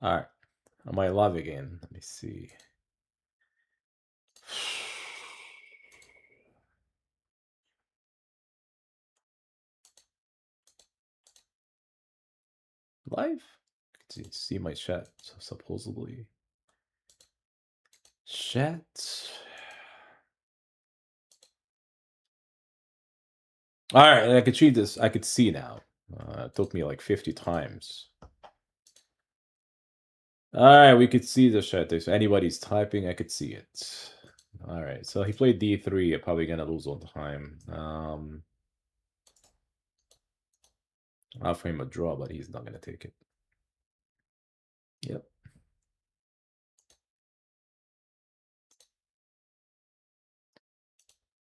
All right. Am I live again? Let me see. Live? Can see my chat, so supposedly. Chat. All right, I could read this. I could see now. It took me like 50 times. All right, we could see the chat. If anybody's typing, I could see it. All right, so he played d3. I'm probably gonna lose on time. I'll frame a draw, but he's not gonna take it. Yep.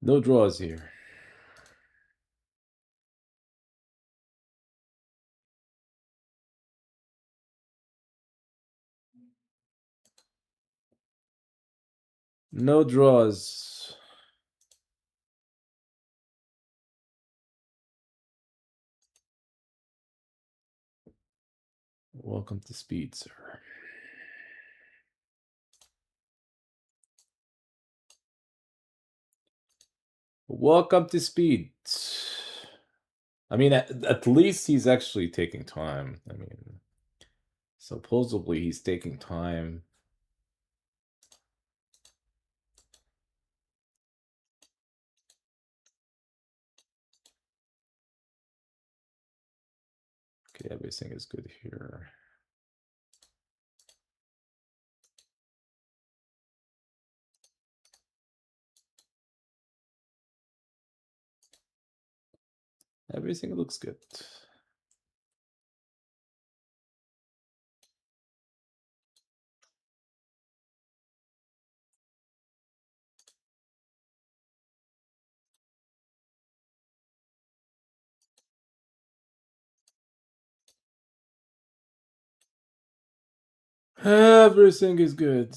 No draws here. No draws. Welcome to speed, sir. Welcome to speed. I mean, at least he's actually taking time. I mean, supposedly he's taking time. Okay, everything is good here. Everything looks good. Everything is good.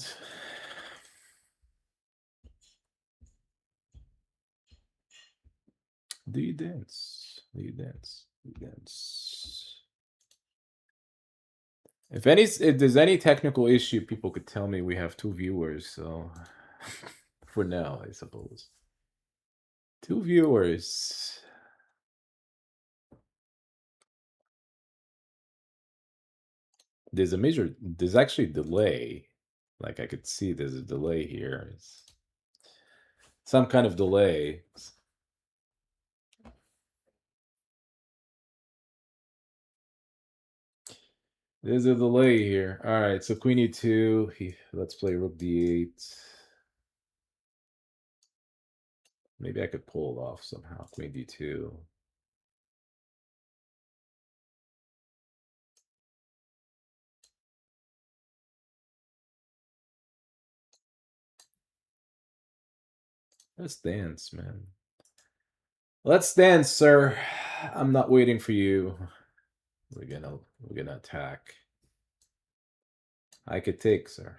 Do you dance? Do you dance? Do you dance? If there's any technical issue, people could tell me. We have 2 viewers, so for now, I suppose. 2 viewers. There's actually delay. Like I could see there's a delay here. It's some kind of delay. There's a delay here. All right, so queen e2. Let's play rook d8. Maybe I could pull it off somehow. Queen d2. Let's dance, man. Let's dance, sir. I'm not waiting for you. We're gonna attack. I could take, sir.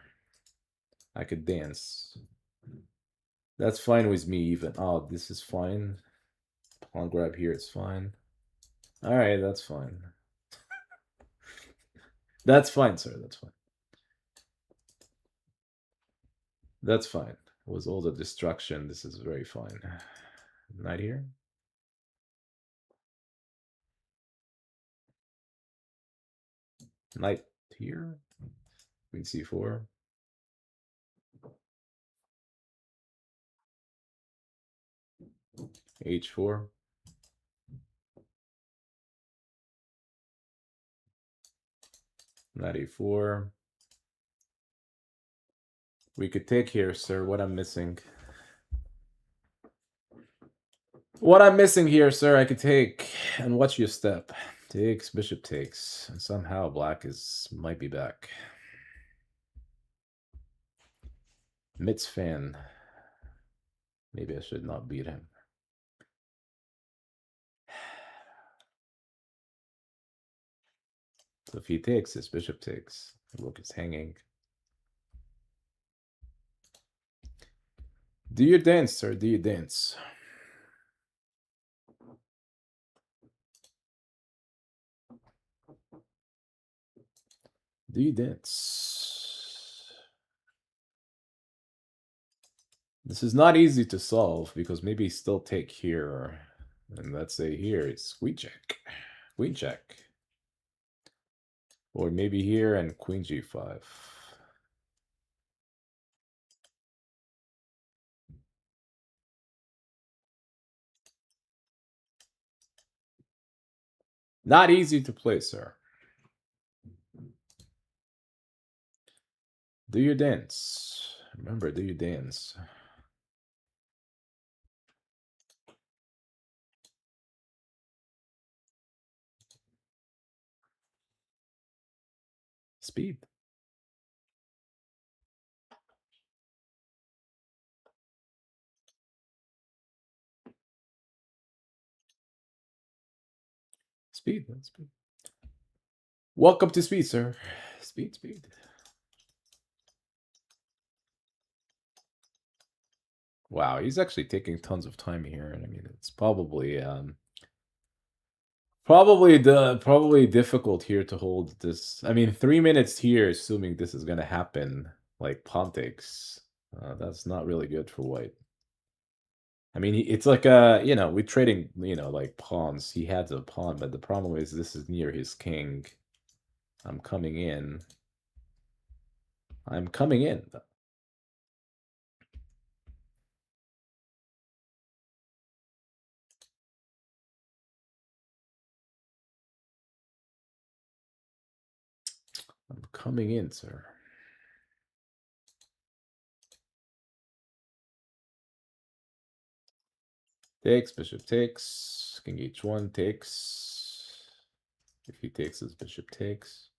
I could dance. That's fine with me even. Oh, this is fine. Pawn grab here, it's fine. All right, that's fine. That's fine, sir. That's fine. That's fine. With all the destruction, this is very fine. Knight here. Knight here. Queen c4. h4. Knight a4. We could take here, sir. What I'm missing. What I'm missing here, sir, I could take. And watch your step. Takes, bishop takes. And somehow black might be back. Mitz fan. Maybe I should not beat him. So if he takes, his bishop takes. Rook is hanging. Do you dance, sir? Do you dance? Do you dance? This is not easy to solve because maybe still take here. And let's say here it's queen check. Queen check. Or maybe here and queen g5. Not easy to play, sir. Do your dance. Remember, do your dance. Speed. Speed, man, speed. Welcome to speed, sir. Speed, speed. Wow, he's actually taking tons of time here, and I mean it's probably probably difficult here to hold this. I mean, 3 minutes here, assuming this is gonna happen, like pawn takes. That's not really good for white. I mean, it's like we're trading, like pawns. He had a pawn, but the problem is this is near his king. I'm coming in. I'm coming in. I'm coming in, sir. Takes, bishop takes, king h1 takes. If he takes, his bishop takes.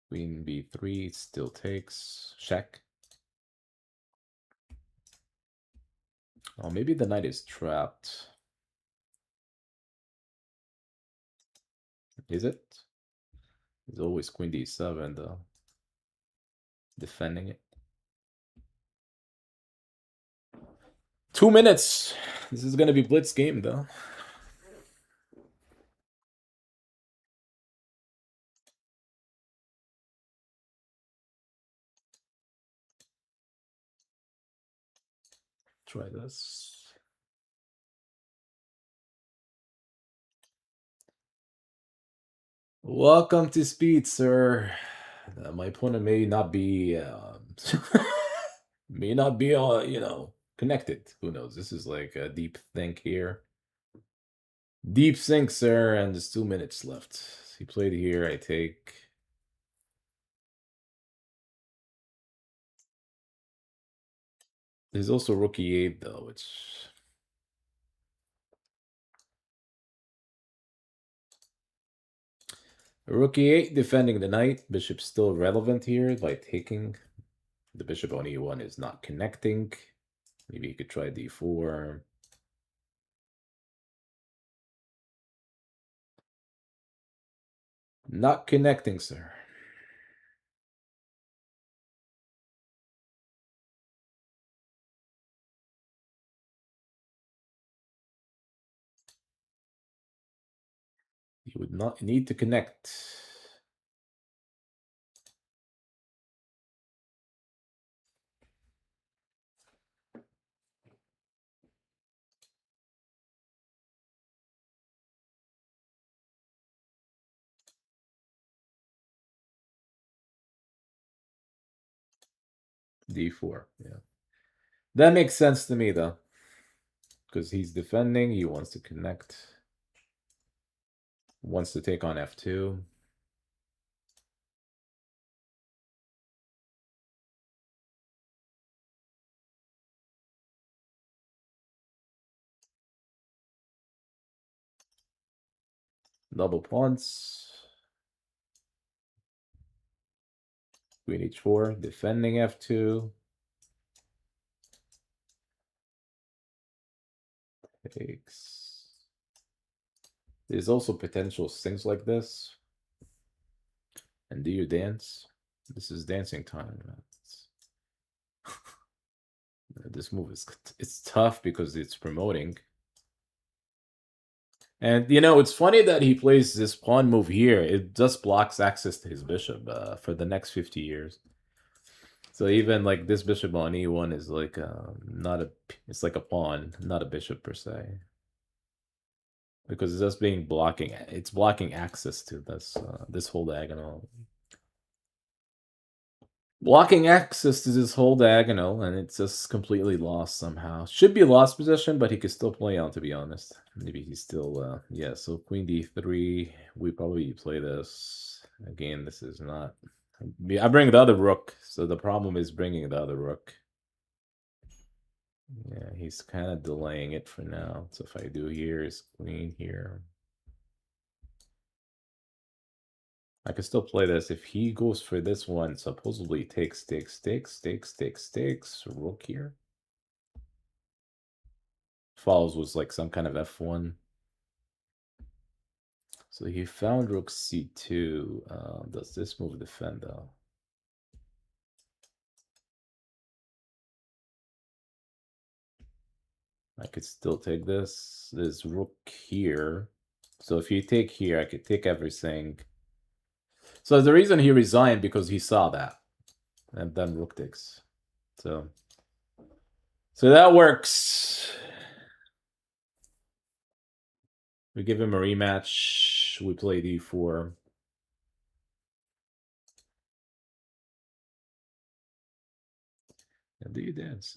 Queen b3 still takes. Check. Oh, maybe the knight is trapped. Is it? It's always queen d7, though. Defending it. 2 minutes. This is gonna be blitz game, though. Try this. Welcome to speed, sir. My opponent may not be connected. Who knows? This is like a deep think here. Deep think, sir, and there's 2 minutes left. He played here, I take. There's also rook e8, though, which... Rook e8 defending the knight. Bishop's still relevant here by taking. The bishop on e1 is not connecting. Maybe you could try d4. Not connecting, sir. You would not need to connect. d4, yeah. That makes sense to me, though. Because he's defending, he wants to connect. Wants to take on f2. Double pawns. Queen h4, defending f2. Takes. There's also potential things like this. And do you dance? This is dancing time. This move is it's tough because it's promoting. And it's funny that he plays this pawn move here. It just blocks access to his bishop for the next 50 years. So even like this bishop on e1 is like not a. It's like a pawn, not a bishop per se, because it's just being blocking. It's blocking access to this whole diagonal. Blocking access to this whole diagonal, and it's just completely lost somehow. Should be a lost position, but he could still play on, to be honest. Maybe he's still, yeah, so queen d3. We probably play this. Again, this is not... I bring the other rook, so the problem is bringing the other rook. Yeah, he's kind of delaying it for now. So if I do here is queen here. I can still play this. If he goes for this one, supposedly takes, rook here. Follows was like some kind of f1. So he found rook c2. Does this move defend though? I could still take this. There's rook here. So if you take here, I could take everything. So the reason he resigned because he saw that. And then rook takes. So that works. We give him a rematch. We play d4. And do you dance?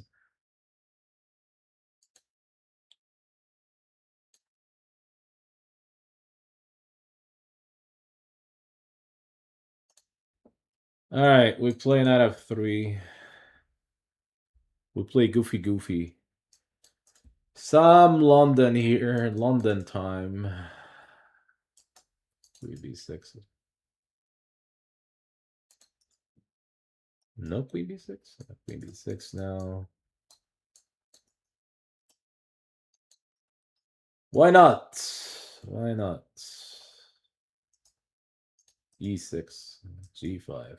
All right, we play knight f3. We play goofy. Some London here, London time. 3b6. No queen b6? Queen b6 now. Why not? Why not? e6, g5.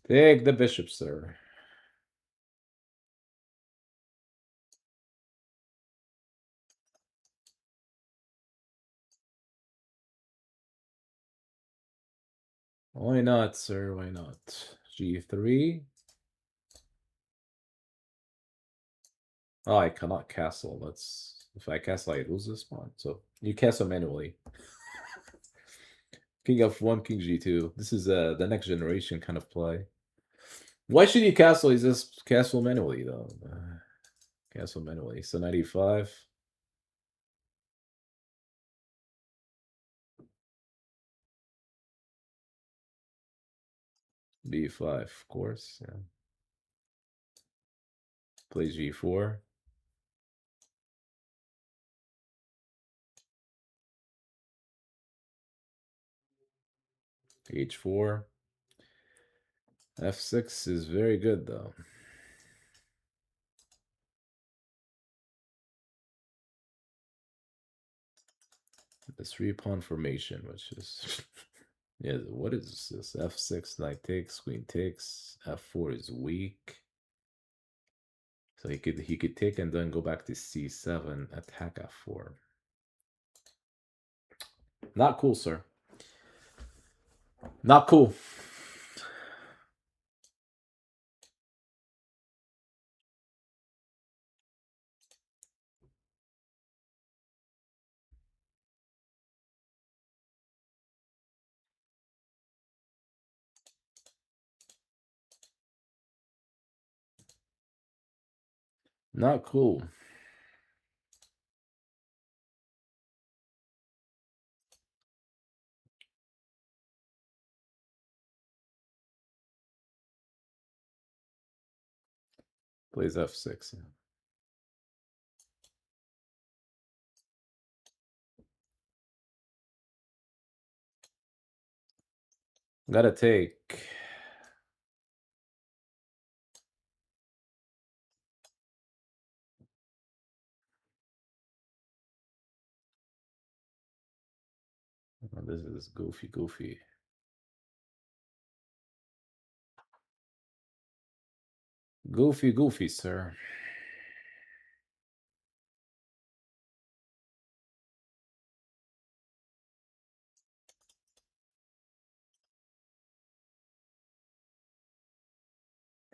Take the bishop, sir. Why not, sir? Why not? g3. Oh, I cannot castle. That's... If I castle, I lose this pawn. So you castle manually. King f1, king g2. This is the next generation kind of play. Why should you castle? Is this castle manually, though? Castle manually. So 95. b5, of course. Yeah. Plays g4. h4. f6 is very good, though. The three-pawn formation, which is... yeah, what is this? f6, knight takes, queen takes. f4 is weak. So he could take and then go back to c7, attack f4. Not cool, sir. Not cool. Not cool. Plays f6. Yeah. Gotta take. Oh, this is goofy. Goofy, sir.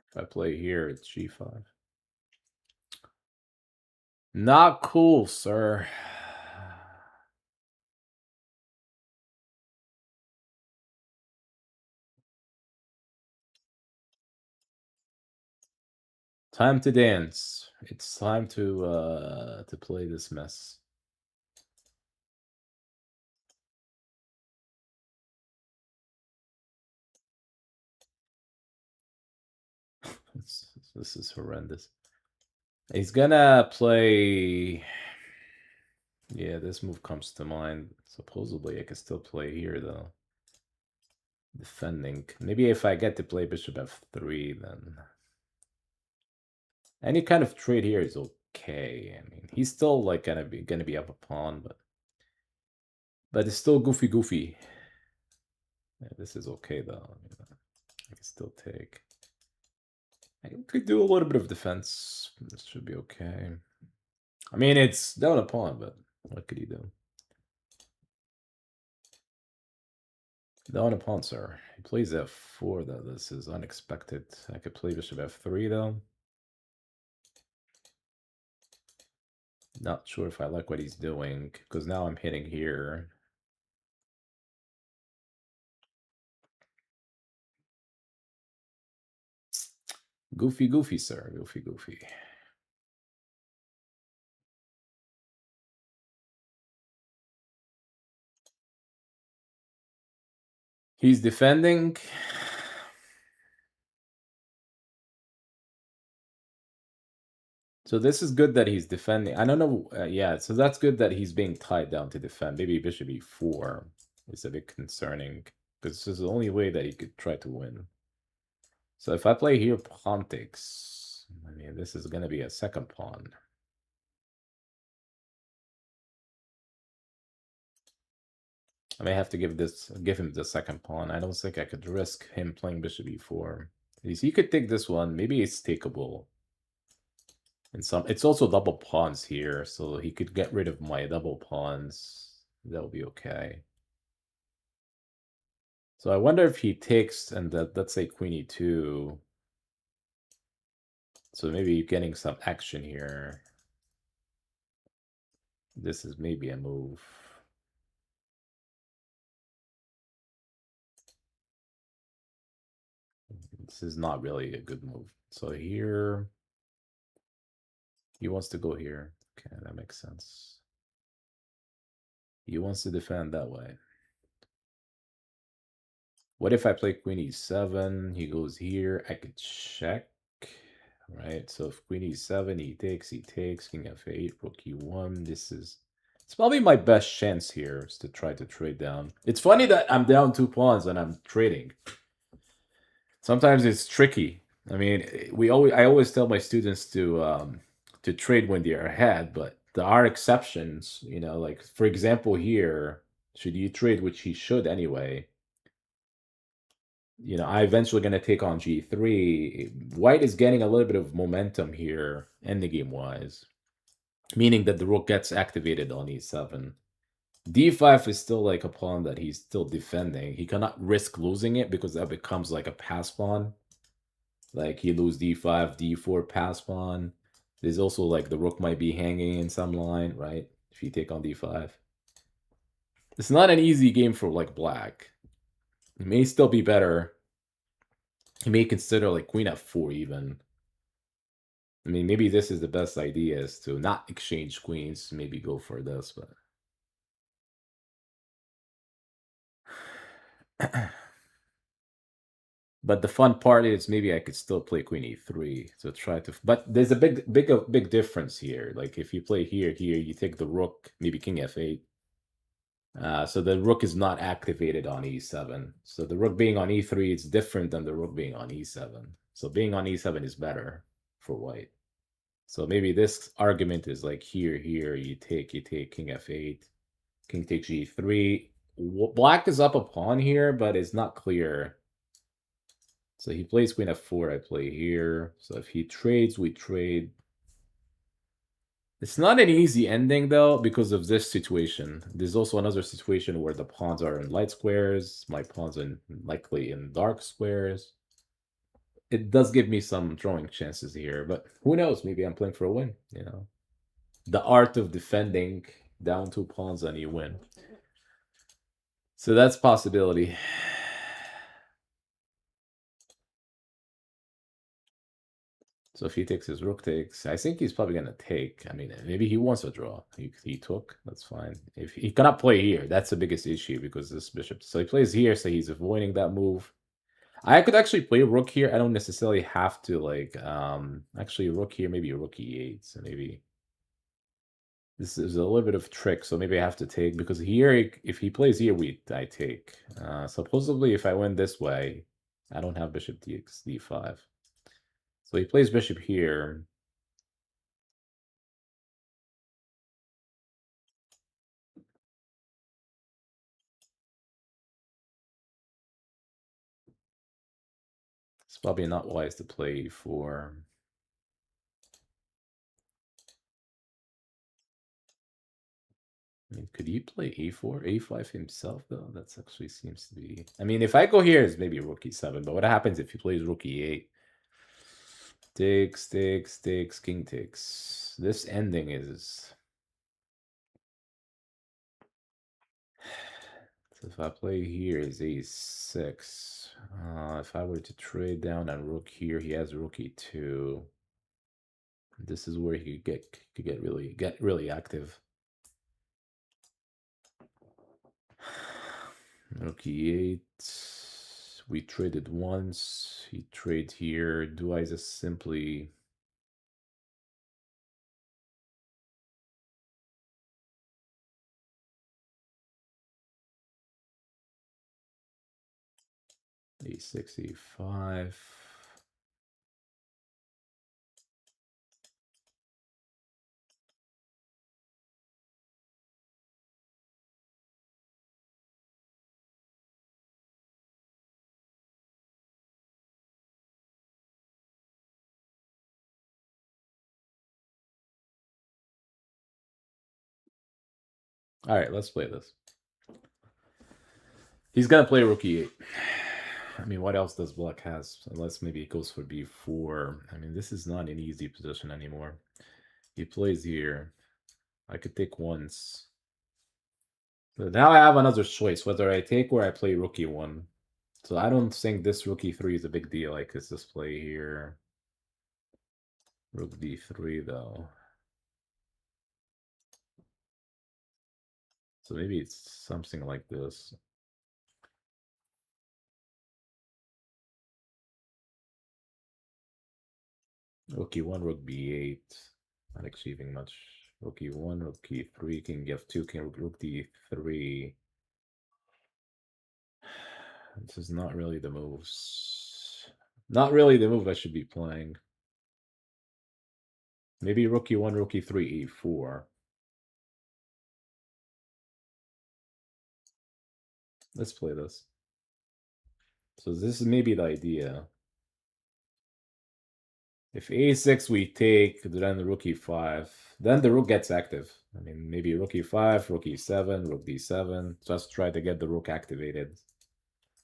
If I play here, it's g5. Not cool, sir. Time to dance. It's time to play this mess. This is horrendous. He's gonna play. Yeah, this move comes to mind. Supposedly, I can still play here though. Defending. Maybe if I get to play bishop f3, then any kind of trade here is okay. I mean, he's still like gonna be up a pawn, but it's still goofy. Yeah, this is okay though. I can still take. I could do a little bit of defense. This should be okay. I mean, it's down a pawn, but what could he do? Down a pawn, sir. He plays f4 though. This is unexpected. I could play bishop f3 though. Not sure if I like what he's doing, because now I'm hitting here. Goofy, sir. Goofy. He's defending. So this is good that he's defending. I don't know. Yeah, so that's good that he's being tied down to defend. Maybe bishop e4 is a bit concerning, because this is the only way that he could try to win. So if I play here pawn takes, I mean, this is going to be a second pawn. I may have to give him the second pawn. I don't think I could risk him playing bishop e4. He could take this one. Maybe it's takeable. It's also double pawns here, so he could get rid of my double pawns. That'll be okay. So I wonder if he takes, and let's say queen e2. So maybe you're getting some action here. This is maybe a move. This is not really a good move. So here, he wants to go here. Okay, that makes sense. He wants to defend that way. What if I play queen e7? He goes here. I could check, right? So if queen e7, he takes, king f8, rook e1. It's probably my best chance here is to try to trade down. It's funny that I'm down 2 pawns and I'm trading. Sometimes it's tricky. I mean, I always tell my students to trade when they're ahead, but there are exceptions. You know, like for example here, should you trade, which he should anyway. You know, I eventually going to take on g3. White is getting a little bit of momentum here, endgame wise, meaning that the rook gets activated on e7. d5 is still like a pawn that he's still defending. He cannot risk losing it because that becomes like a pass pawn. Like he lose d5, d4 pass pawn. There's also like the rook might be hanging in some line, right? If you take on d5. It's not an easy game for like black. It may still be better. He may consider like queen f4 even. I mean, maybe this is the best idea, is to not exchange queens. Maybe go for this, but but the fun part is maybe I could still play queen e3 to try to. But there's a big difference here. Like if you play here, you take the rook, maybe king f8. So the rook is not activated on e7. So the rook being on e3 is different than the rook being on e7. So being on e7 is better for white. So maybe this argument is like here, you take king f8, king takes g3. Black is up a pawn here, but it's not clear. So he plays queen f4, I play here. So if he trades, we trade. It's not an easy ending, though, because of this situation. There's also another situation where the pawns are in light squares, my pawns are likely in dark squares. It does give me some drawing chances here, but who knows? Maybe I'm playing for a win, you know? The art of defending down 2 pawns and you win. So that's possibility. So if he takes his rook takes, I think he's probably gonna take. I mean, maybe he wants a draw. He took, that's fine. If he cannot play here, that's the biggest issue because this bishop. So he plays here, so he's avoiding that move. I could actually play rook here. I don't necessarily have to like actually rook here, maybe rook e8. So maybe this is a little bit of trick. So maybe I have to take because here, if he plays here, I take. Supposedly, if I win this way, I don't have bishop d5. So he plays bishop here. It's probably not wise to play e4. I mean, could he play e4, a5 himself, though? That's actually seems to be... I mean, if I go here, it's maybe rook e7, but what happens if he plays rook e8? Takes, takes, takes, king takes. This ending is... So if I play here is a6. If I were to trade down on rook here, he has rook e2. This is where he could get really active. Rook e8. We traded once. He trade here. Do I just simply... a6, e5. All right, let's play this. He's gonna play rook e8. I mean, what else does black has? Unless maybe he goes for b4. I mean, this is not an easy position anymore. He plays here. I could take once. So now I have another choice, whether I take or I play rook e1. So I don't think this rook e3 is a big deal. I could just play here. Rook d3, though. So maybe it's something like this. Rook e1, rook b8. Not achieving much. Rook e1, rook e3, king f2, king rook d3. This is not really the moves. Not really the move I should be playing. Maybe rook e1, rook e3, e4. Let's play this. So this is maybe the idea. If a6 we take, then the rook e5, then the rook gets active. I mean, maybe rook e5, rook e7, rook d7. Just try to get the rook activated.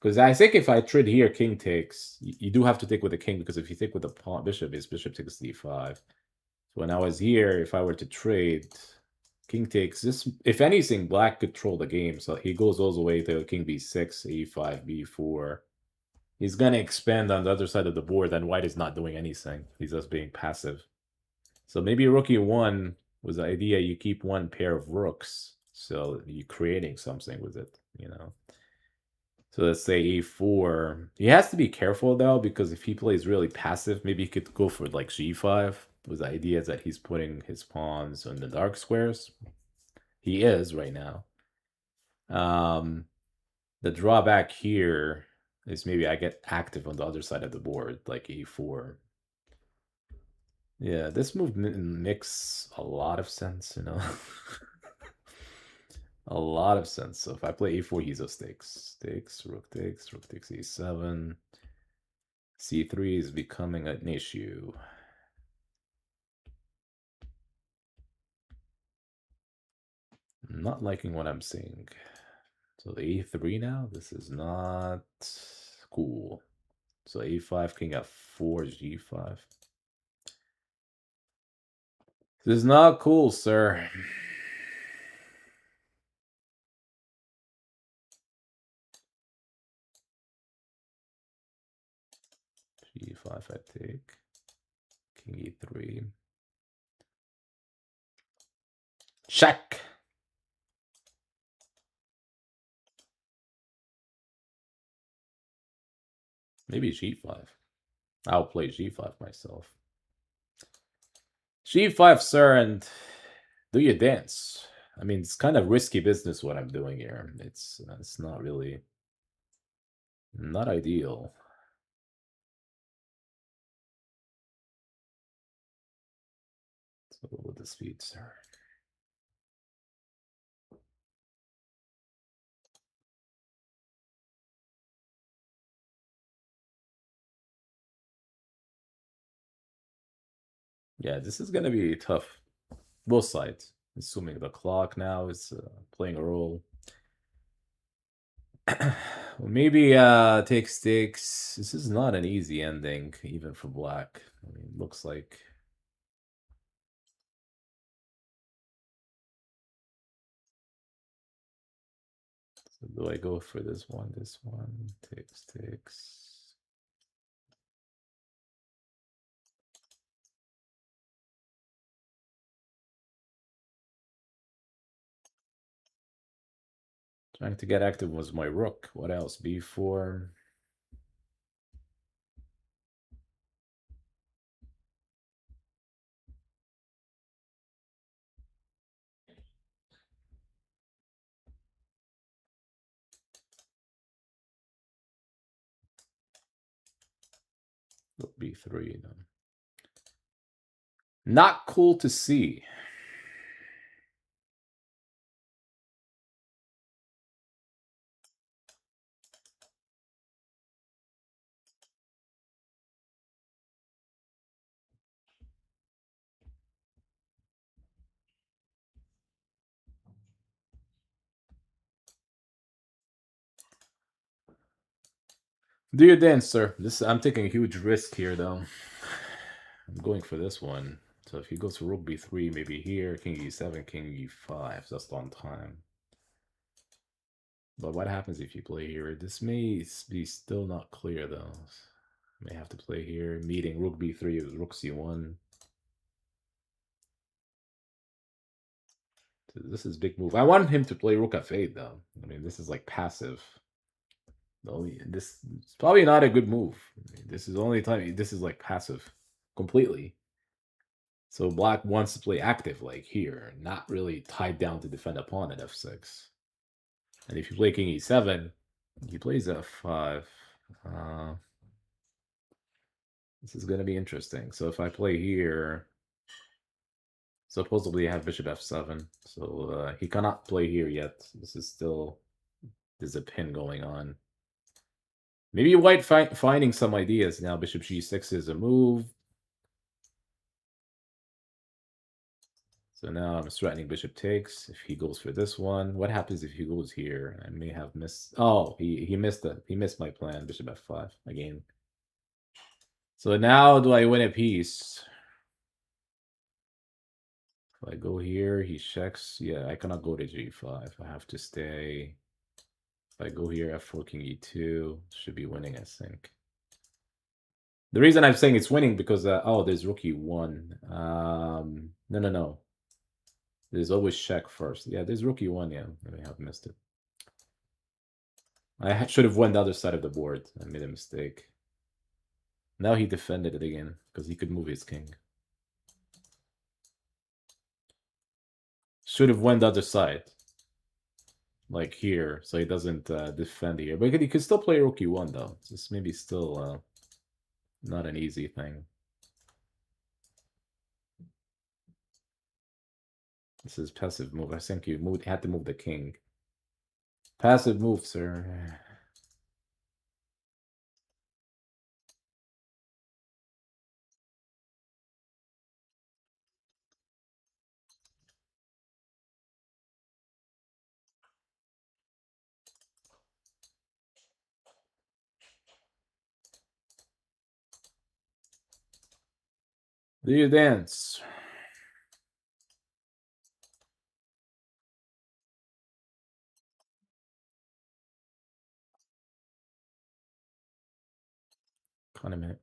Because I think if I trade here, king takes, you do have to take with the king, because if you take with the pawn, bishop, his bishop takes d5. So when I was here, if I were to trade, king takes this. If anything, black could troll the game. So he goes all the way to king b6, e5, b4. He's gonna expand on the other side of the board, and white is not doing anything. He's just being passive. So maybe rook e1 was the idea you keep one pair of rooks, so you're creating something with it, you know. So let's say e4. He has to be careful though, because if he plays really passive, maybe he could go for like g5. With the idea that he's putting his pawns on the dark squares. He is right now. The drawback here is maybe I get active on the other side of the board, like e4. Yeah, this move makes a lot of sense, you know. A lot of sense. So if I play e4, he's a stakes. Stakes, rook takes e7. C3 is becoming an issue. I'm not liking what I'm seeing. So A3 now? This is not cool. So A5, king F4, G5. This is not cool, sir. G5 I take. King E3. Check! Maybe G5. I'll play G5 myself. G5, sir, and do your dance. I mean, it's kind of risky business what I'm doing here. It's not really... not ideal. So what would this be, sir? Yeah, this is going to be tough. Both sides. Assuming the clock now is playing a role. Well, maybe takes. This is not an easy ending, even for black. I mean, looks like... So do I go for this one? This one takes. Trying to get active was my rook. What else? B4. Rook B3 then. Not cool to see. Do your dance, sir. I'm taking a huge risk here, though. I'm going for this one. So if he goes for rook b3, maybe here, king e7, king e5, just on time. But what happens if you play here? This may be still not clear, though. May have to play here, meeting rook b3 with rook c1. This is big move. I want him to play rook f8, though. I mean, this is like passive. This is probably not a good move. I mean, this is the only time this is like passive completely. So black wants to play active like here, not really tied down to defend a pawn at f6. And if you play king e7, he plays f5. This is going to be interesting. So if I play here, supposedly I have bishop f7. So he cannot play here yet. This is still, there's a pin going on. Maybe white finding some ideas now. Bishop g6 is a move. So now I'm threatening bishop takes. If he goes for this one, what happens if he goes here? I may have missed. Oh, he missed it. He missed my plan. Bishop f5 again. So now do I win a piece? If I go here, he checks. Yeah, I cannot go to g5. I have to stay. If I go here, f4, king e2, should be winning, I think. The reason I'm saying it's winning because oh, there's rook e1. No. There's always check first. Yeah, there's rook e1. Yeah, I may have missed it. I should have won the other side of the board. I made a mistake. Now he defended it again because he could move his king. Should have won the other side. Like here, so he doesn't defend here. But he could still play rook e1 though. This maybe still not an easy thing. This is passive move. I think you had to move the king. Passive move, sir. Do you dance?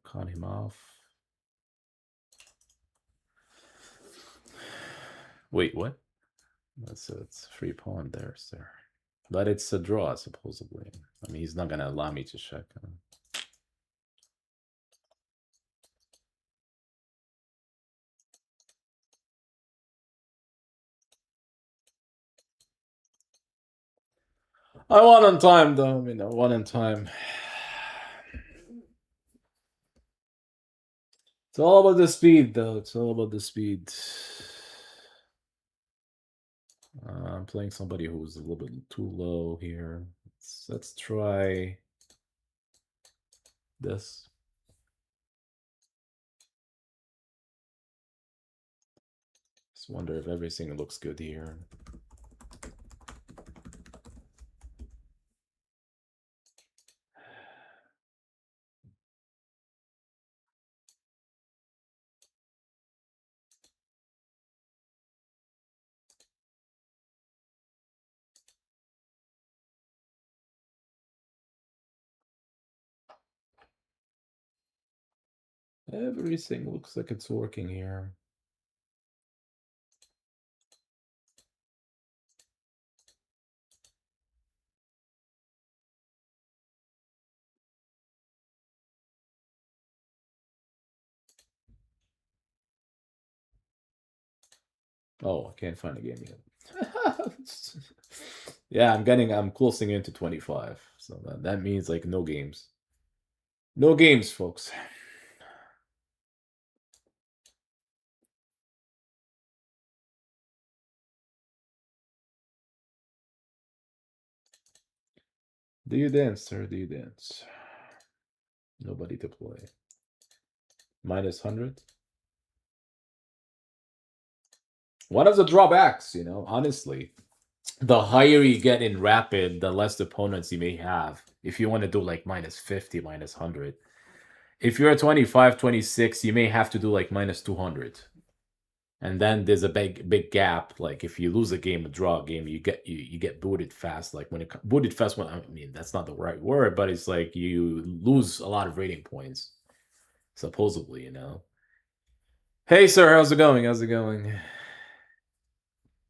Cut him off. Wait, what? It's free pawn there, sir. But it's a draw, supposedly. I mean, he's not gonna allow me to check. I won on time, though. I mean, I won in time. It's all about the speed, though. It's all about the speed. I'm playing somebody who's a little bit too low here. Let's try this. Just wonder if everything looks good here. Everything looks like it's working here. Oh, I can't find a game yet. Yeah, I'm closing into 25. So that means like no games. No games, folks. Do you dance, sir? Do you dance? Nobody to play. Minus 100. One of the drawbacks, honestly, the higher you get in rapid, the less opponents you may have. If you want to do like minus 50, minus 100. If you're at 25, 26, you may have to do like minus 200. And then there's a big gap. Like if you lose a game, a draw game, you get booted fast. Like when booted fast, I mean that's not the right word, but it's like you lose a lot of rating points, supposedly. Hey, sir, how's it going? How's it going?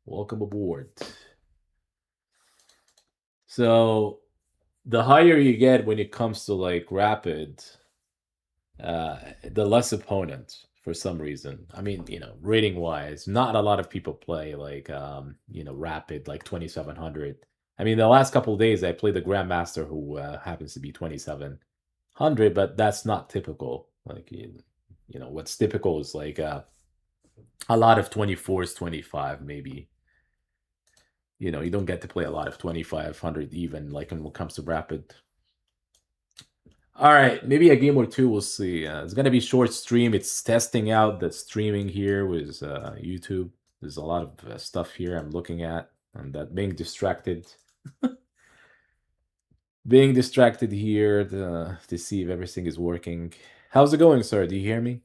Welcome aboard. So, the higher you get when it comes to like rapid, the less opponent for some reason. I mean, rating wise, not a lot of people play like rapid like 2700. I mean, the last couple of days I played the Grandmaster who happens to be 2700, but that's not typical. Like what's typical is like a lot of 24s, 25 maybe. You don't get to play a lot of 2500 even like when it comes to rapid. All right, maybe a game or two. We'll see. It's gonna be short stream. It's testing out the streaming here with YouTube. There's a lot of stuff here I'm looking at, and that being distracted, here to see if everything is working. How's it going, sir? Do you hear me?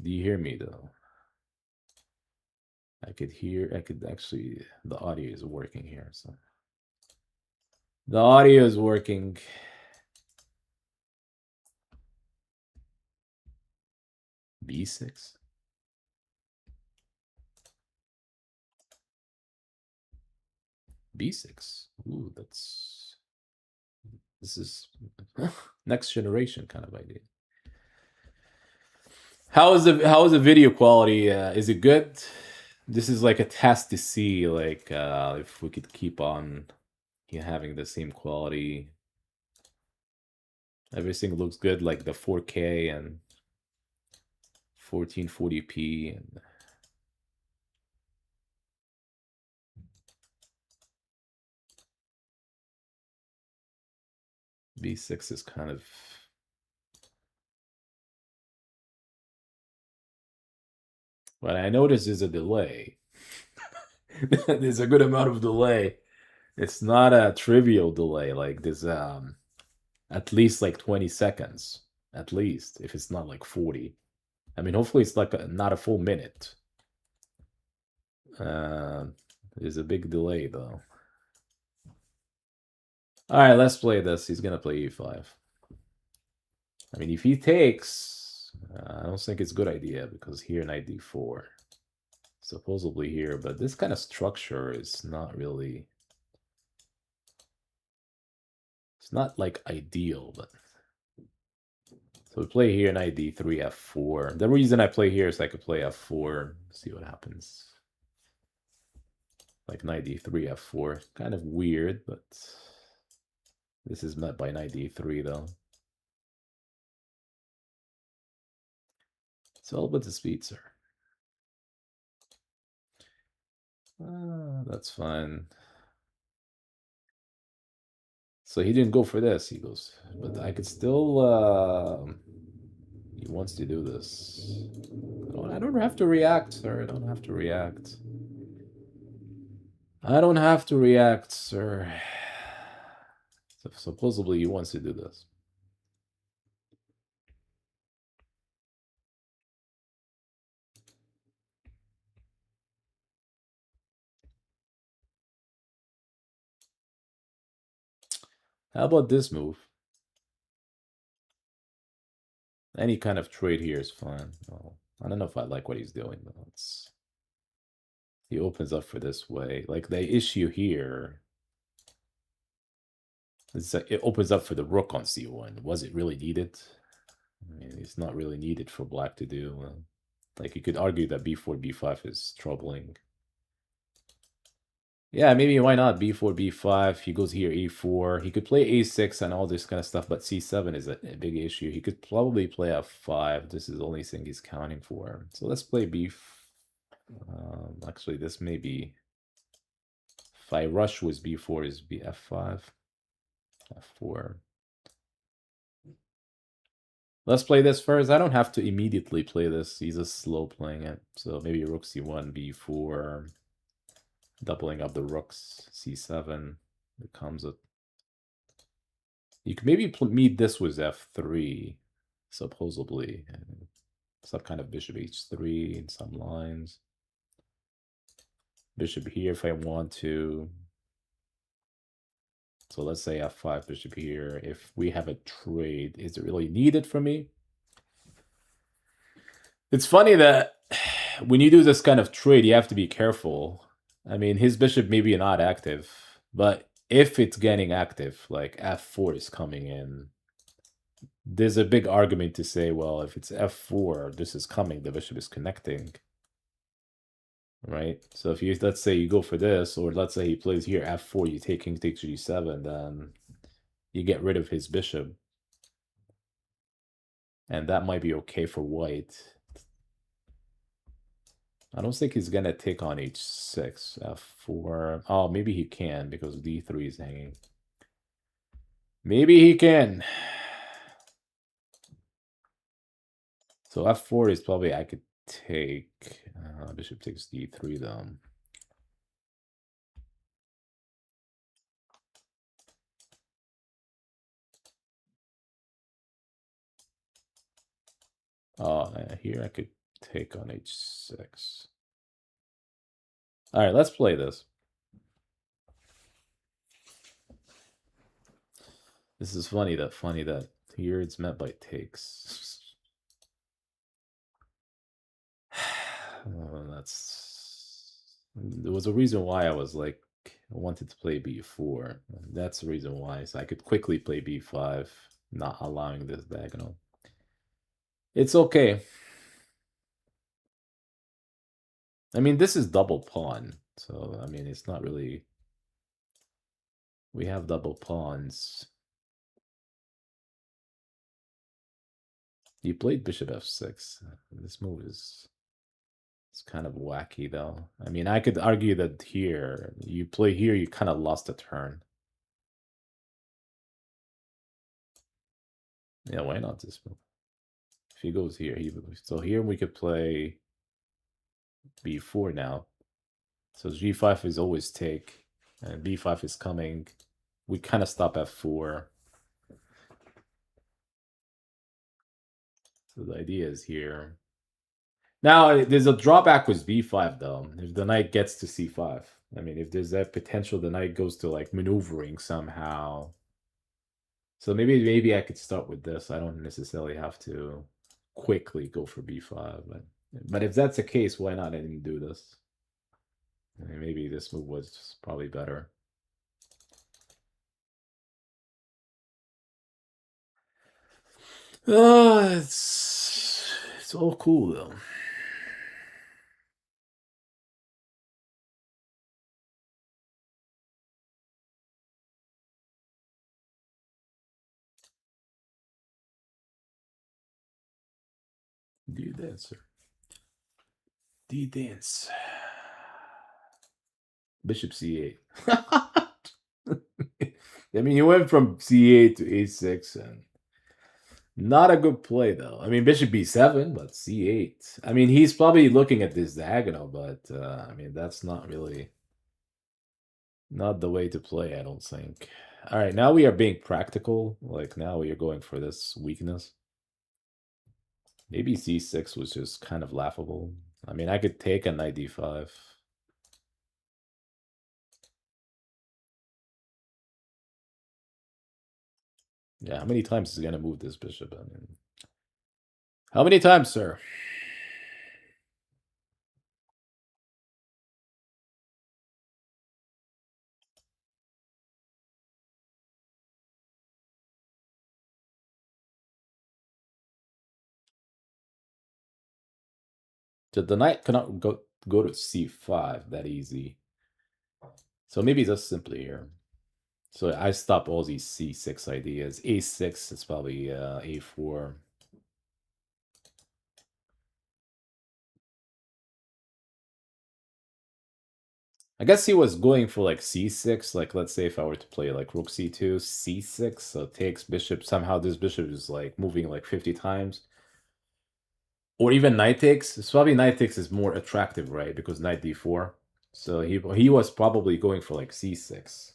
Do you hear me though? I could actually. The audio is working here, so the audio is working. B6. B6. Ooh, this is next generation kind of idea. How is the video quality? Is it good? This is like a test to see like if we could keep on having the same quality. Everything looks good, like the 4K and 1440p and B6 is kind of what I notice is a delay. There's a good amount of delay. It's not a trivial delay. Like there's at least like 20 seconds, at least if it's not like 40. I mean, hopefully it's like not a full minute. There's a big delay, though. All right, let's play this. He's going to play e5. I mean, if he takes, I don't think it's a good idea because here knight d4. Supposedly here, but this kind of structure is not really... It's not, like, ideal, but... So we play here knight d3, f4. The reason I play here is I could play f4, see what happens. Like knight d3, f4. Kind of weird, but... This is met by knight d3, though. It's all about the speed, sir. That's fine. So he didn't go for this. He goes, but I could still... He wants to do this. I don't have to react, sir. I don't have to react. I don't have to react, sir. So supposedly he wants to do this. How about this move? Any kind of trade here is fine. Well, I don't know if I like what he's doing, but he opens up for this way. Like the issue here is that it opens up for the rook on c1. Was it really needed? I mean, it's not really needed for black to do. Like you could argue that b4, b5 is troubling. Yeah, maybe why not b4, b5. He goes here e4. He could play a6 and all this kind of stuff, but c7 is a big issue. He could probably play f5. This is the only thing he's counting for. So let's play actually, this may be... If I rush with b4 is f5, f4. Let's play this first. I don't have to immediately play this. He's just slow playing it. So maybe rook c1, b4... Doubling up the rooks, c7 becomes a... You could maybe meet this with f3, supposedly. Some kind of bishop h3 in some lines. Bishop here if I want to. So let's say f5, bishop here. If we have a trade, is it really needed for me? It's funny that when you do this kind of trade, you have to be careful. I mean, his bishop may be not active, but if it's getting active, like f4 is coming in, there's a big argument to say, well, if it's f4, this is coming, the bishop is connecting. Right? So if you, let's say you go for this, or let's say he plays here f4, you take king takes g7, then you get rid of his bishop. And that might be okay for white. I don't think he's gonna take on h6, f4. Oh, maybe he can because d3 is hanging. Maybe he can. So f4 is probably I could take. Bishop takes d3 though. Here I could take on h6. All right, let's play this. This is funny that here it's met by takes. There was a reason why I was like, I wanted to play b4. That's the reason why, so I could quickly play b5, not allowing this diagonal. It's okay. I mean, this is double pawn, so I mean, it's not really... We have double pawns. You played bishop f6. This move is... It's kind of wacky, though. I mean, I could argue that here, you play here, you kind of lost a turn. Yeah, why not this move? If he goes here, so here we could play b4 now. So g5 is always take, and b5 is coming. We kind of stop f4. So the idea is here. Now, there's a drawback with b5 though. If the knight gets to c5, I mean, if there's that potential, the knight goes to like maneuvering somehow. So maybe I could start with this. I don't necessarily have to quickly go for b5, but if that's the case, why not even do this? I mean, maybe this move was probably better. It's all cool though. D dancer. D dance. Bishop c8. I mean, he went from c8 to a6, and not a good play though. I mean, bishop b7, but c8. I mean, he's probably looking at this diagonal, but I mean, that's not really not the way to play, I don't think. All right, now we are being practical. Like now we are going for this weakness. Maybe c6 was just kind of laughable. I mean, I could take a knight d5. Yeah, how many times is he gonna move this bishop? I mean, how many times, sir? So the knight cannot go to c5 that easy. So maybe just simply here. So I stop all these c6 ideas. a6 is probably a4. I guess he was going for like c6. Like, let's say if I were to play like rook c2, c6, so takes bishop. Somehow this bishop is like moving like 50 times. Or even knight takes. It's probably knight takes is more attractive, right? Because knight d4. So he was probably going for like c6.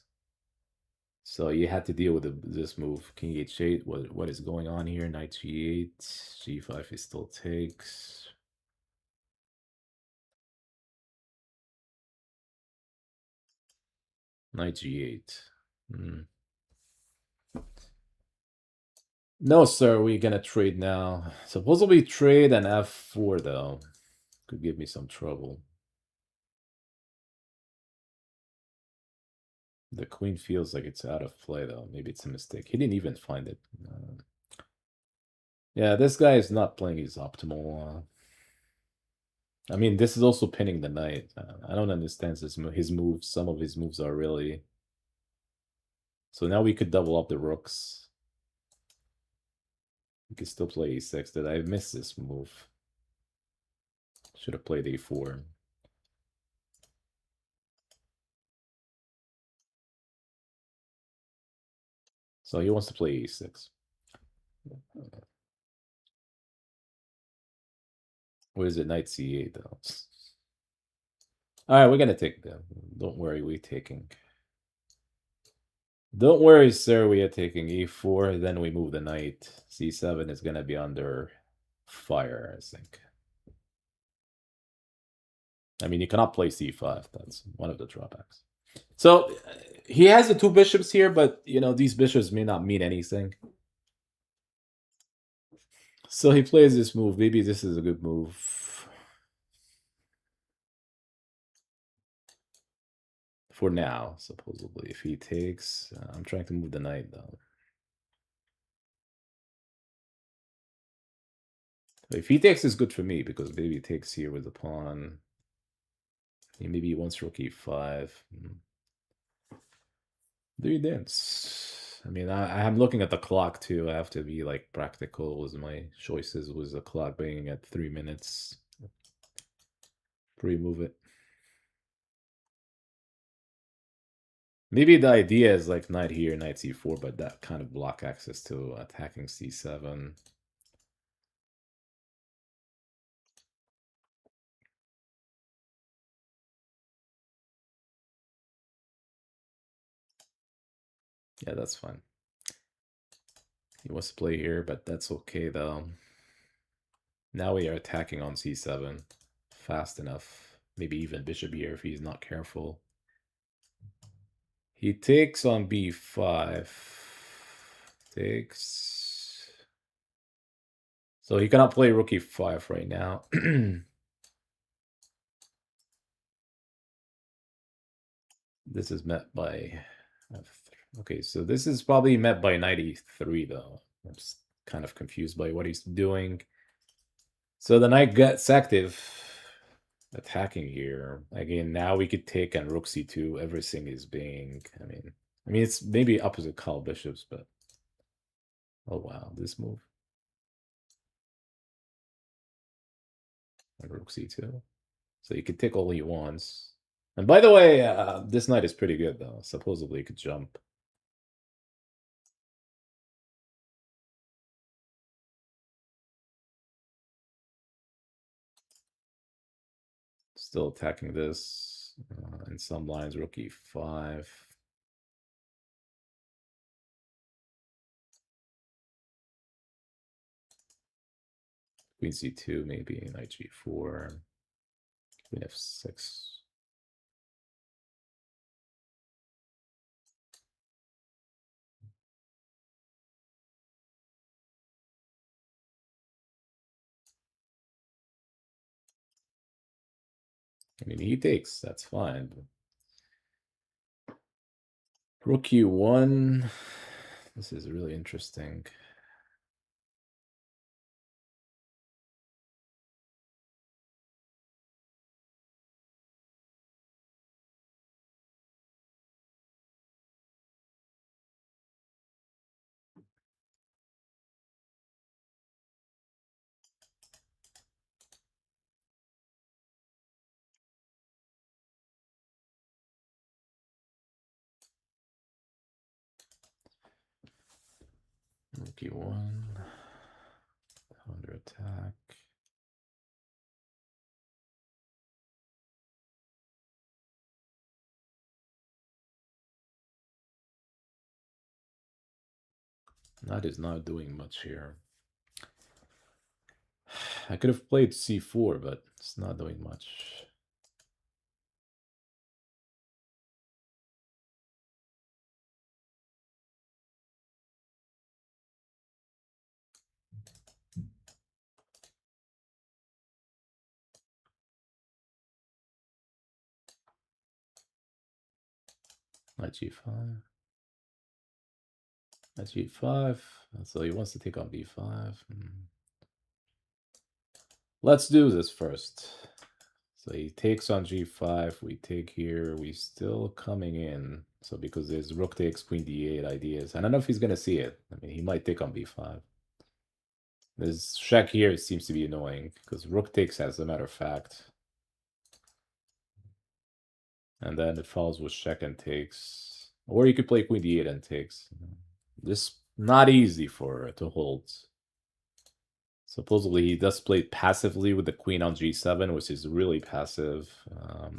So you had to deal with this move. King h8. What is going on here? Knight g8. g5 he still takes. Knight g8. No, sir. We're gonna trade now. Supposedly trade an f4 though. Could give me some trouble. The queen feels like it's out of play though. Maybe it's a mistake. He didn't even find it. Yeah, this guy is not playing his optimal. I mean, this is also pinning the knight. I don't understand his moves. Some of his moves are really. So now we could double up the rooks. We could still play e6. Did I miss this move? Should have played a4. So he wants to play e6. What is it? Knight c8 though. All right, we're gonna take them. Don't worry, we're taking. Don't worry, sir. We are taking e4. Then we move the knight. c7 is gonna be under fire, I think. I mean, you cannot play c5. That's one of the drawbacks. So he has the two bishops here, but you know these bishops may not mean anything. So he plays this move. Maybe this is a good move. For now, supposedly. If he takes... I'm trying to move the knight, though. If he takes, it's good for me, because maybe he takes here with the pawn. Maybe he wants rook e5. Do you dance? I mean, I'm looking at the clock, too. I have to be, like, practical with my choices with the clock being at 3 minutes. Pre-move it. Maybe the idea is like knight here, knight c4, but that kind of block access to attacking c7. Yeah, that's fine. He wants to play here, but that's okay though. Now we are attacking on c7. Fast enough. Maybe even bishop here if he's not careful. He takes on b5. Takes. So he cannot play rook e5 right now. This is met by... Okay, so this is probably met by knight e3, though. I'm just kind of confused by what he's doing. So the knight gets active, attacking here. Again, now we could take on rook c2. Everything is being... I mean, it's maybe opposite call bishops, but... Oh, wow, this move. And rook c2. So you could take all he wants. And by the way, this knight is pretty good, though. Supposedly, you could jump. Still attacking this. In some lines, rook e5. Queen c2, maybe. Knight g4. Queen f6. I mean, he takes. That's fine. Rook e1. This is really interesting. Rook e1. Under attack. Knight is not doing much here. I could have played c4, but it's not doing much. Knight g5. Knight g5. So he wants to take on b5. Let's do this first. So he takes on g5. We take here. We still coming in. So because there's rook takes queen d8 ideas. I don't know if he's going to see it. I mean, he might take on b5. This check here seems to be annoying because rook takes as a matter of fact. And then it follows with check and takes. Or you could play queen d8 and takes. This not easy for to hold. Supposedly he does play passively with the queen on g7, which is really passive.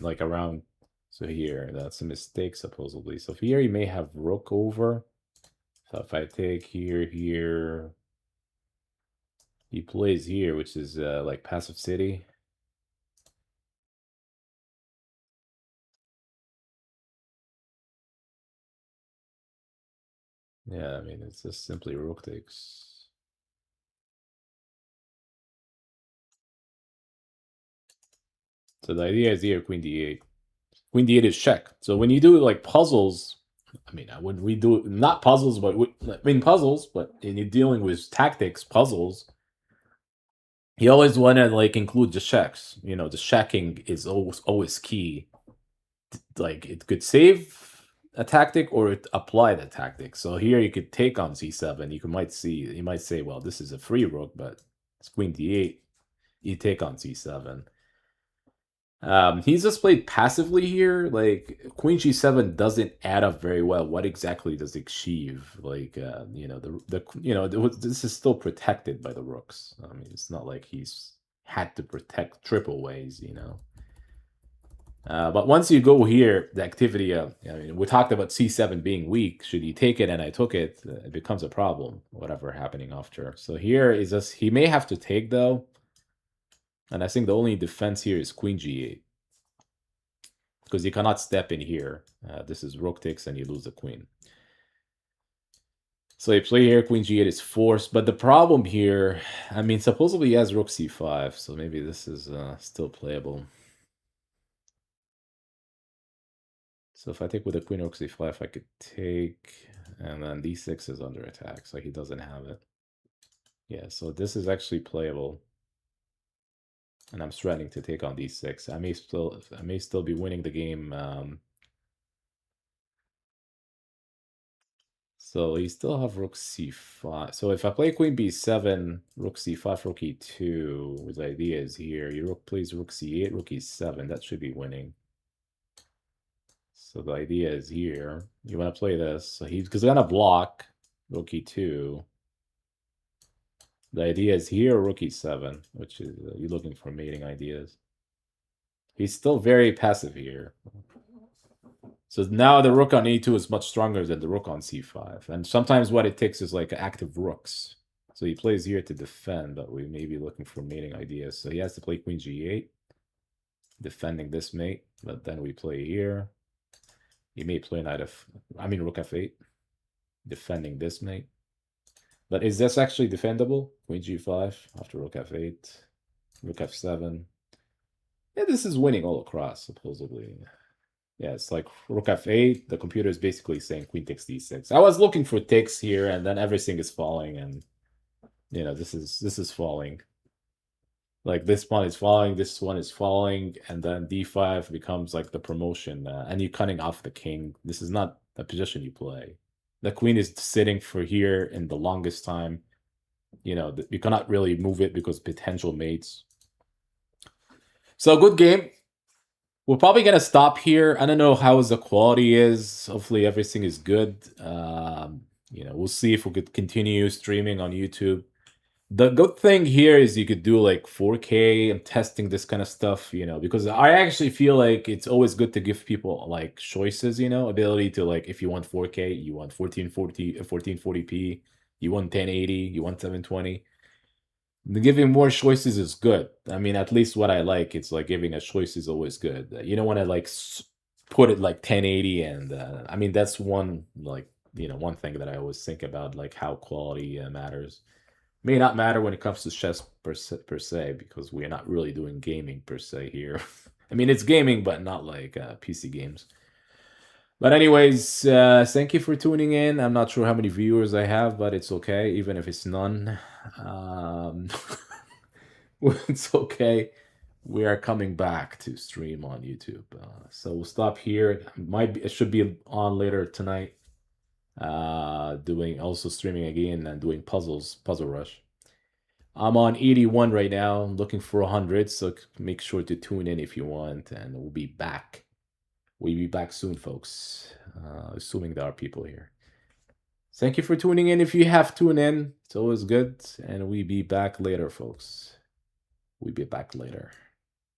Like around, so here, that's a mistake supposedly. So here he may have rook over. So if I take here, he plays here, which is like passive city. Yeah, I mean, it's just simply rook takes. So the idea is here, queen d8. Queen d8 is check. So when you do like puzzles, I mean, when we do not puzzles, but puzzles, but when you're dealing with tactics, puzzles, you always want to like include the checks. You know, the checking is always key. Like it could save a tactic or it apply the tactic. So here you could take on c7. You might say, well, this is a free rook, but it's queen d8. You take on c7. He's just played passively here. Like queen g7 doesn't add up very well. What exactly does it achieve? Like this is still protected by the rooks. I mean, it's not like he's had to protect triple ways. But once you go here, the activity. I mean, we talked about c7 being weak. Should he take it and I took it, it becomes a problem. Whatever happening after. So here is just he may have to take though. And I think the only defense here is queen g8. Because you cannot step in here. This is rook takes and you lose the queen. So you play here, queen g8 is forced. But the problem here, I mean, supposedly he has rook c5. So maybe this is still playable. So if I take with a queen rook c5, I could take, and then d6 is under attack, so he doesn't have it. Yeah, so this is actually playable. And I'm threatening to take on d6. I may still be winning the game. So you still have rook c5. So if I play queen b7, rook c5, rook e2, the idea is here. Your rook plays rook c8, rook e7. That should be winning. So the idea is here. You want to play this. So he's gonna block rook e2. The idea is here, rook e7, which is you're looking for mating ideas. He's still very passive here. So now the rook on e2 is much stronger than the rook on c5. And sometimes what it takes is like active rooks. So he plays here to defend, but we may be looking for mating ideas. So he has to play queen g8, defending this mate. But then we play here. He may play rook f8, defending this mate. But is this actually defendable? Queen g5 after rook f8, rook f7. Yeah, this is winning all across, supposedly. Yeah, it's like rook f8. The computer is basically saying queen takes d6. I was looking for takes here, and then everything is falling, and you know this is falling. Like this one is falling, this one is falling, and then d5 becomes like the promotion, and you're cutting off the king. This is not a position you play. The queen is sitting for here in the longest time. You know, you cannot really move it because potential mates. So good game. We're probably gonna stop here. I don't know how the quality is. Hopefully everything is good. You know, we'll see if we could continue streaming on YouTube. The good thing here is you could do like 4K and testing this kind of stuff, you know, because I actually feel like it's always good to give people like choices, you know, ability to like if you want 4K, you want 1440p, you want 1080, you want 720. Giving more choices is good. I mean, at least what I like, it's like giving a choice is always good. You don't want to like put it like 1080, and I mean that's one like one thing that I always think about, like how quality matters. May not matter when it comes to chess per se, because we're not really doing gaming per se here. I mean, it's gaming, but not like PC games. But anyways, thank you for tuning in. I'm not sure how many viewers I have, but it's okay, even if it's none. It's okay. We are coming back to stream on YouTube. So we'll stop here. It should be on later tonight. Also streaming again and doing Puzzle Rush. I'm on 81 right now, looking for 100, so make sure to tune in if you want, and we'll be back. We'll be back soon, folks, assuming there are people here. Thank you for tuning in. If you have tuned in, it's always good, and we'll be back later, folks. We'll be back later.